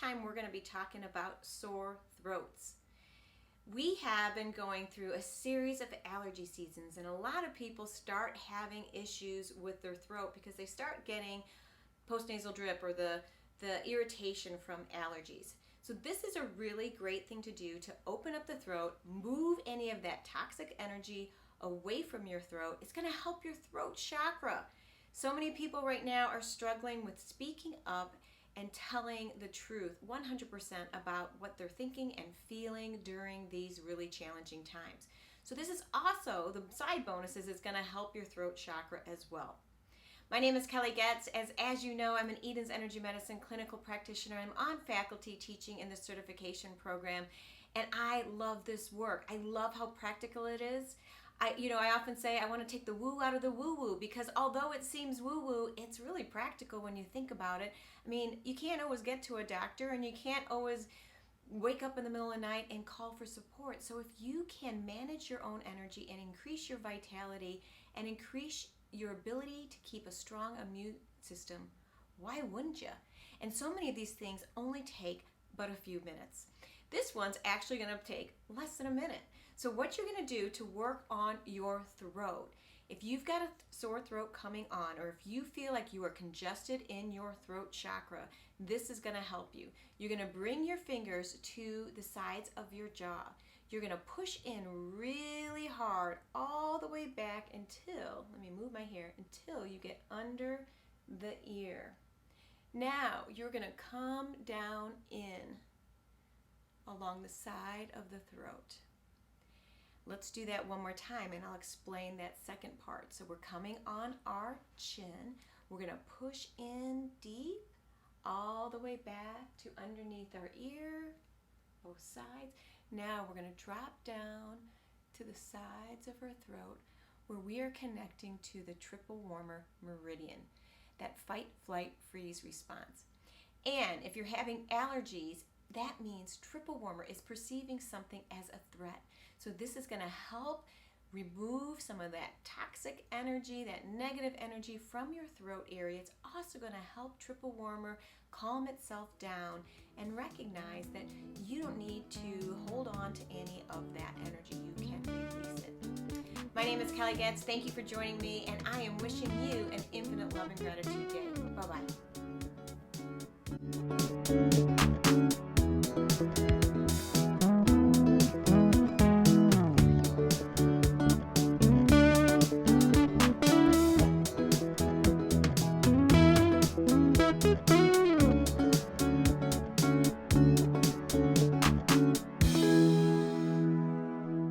time we're going to be talking about sore throats. We have been going through a series of allergy seasons, and a lot of people start having issues with their throat because they start getting postnasal drip or the irritation from allergies. So this is a really great thing to do to open up the throat, move any of that toxic energy away from your throat. It's going to help your throat chakra. So many people right now are struggling with speaking up and telling the truth 100% about what they're thinking and feeling during these really challenging times. So this is also, the side bonus is it's going to help your throat chakra as well. My name is Kelly Goetz. As you know, I'm an Eden's Energy Medicine clinical practitioner. I'm on faculty teaching in the certification program, and I love this work. I love how practical it is. I often say I want to take the woo out of the woo-woo, because although it seems woo-woo, it's really practical when you think about it. I mean, you can't always get to a doctor, and you can't always wake up in the middle of the night and call for support. So if you can manage your own energy and increase your vitality and increase your ability to keep a strong immune system, why wouldn't you? And so many of these things only take but a few minutes. This one's actually going to take less than a minute. So what you're going to do to work on your throat, if you've got a sore throat coming on, or if you feel like you are congested in your throat chakra, this is going to help you. You're going to bring your fingers to the sides of your jaw. You're going to push in really hard all the way back until, let me move my hair, until you get under the ear. Now you're going to come down in along the side of the throat. Let's do that one more time, and I'll explain that second part. So we're coming on our chin. We're going to push in deep all the way back to underneath our ear, both sides. Now we're going to drop down to the sides of our throat, where we are connecting to the triple warmer meridian, that fight, flight, freeze response. And if you're having allergies, that means triple warmer is perceiving something as a threat. So this is going to help remove some of that toxic energy, that negative energy from your throat area. It's also going to help triple warmer calm itself down and recognize that you don't need to hold on to any of that energy. You can release it. My name is Kelly Goetz. Thank you for joining me, and I am wishing you an infinite love and gratitude day. Bye-bye.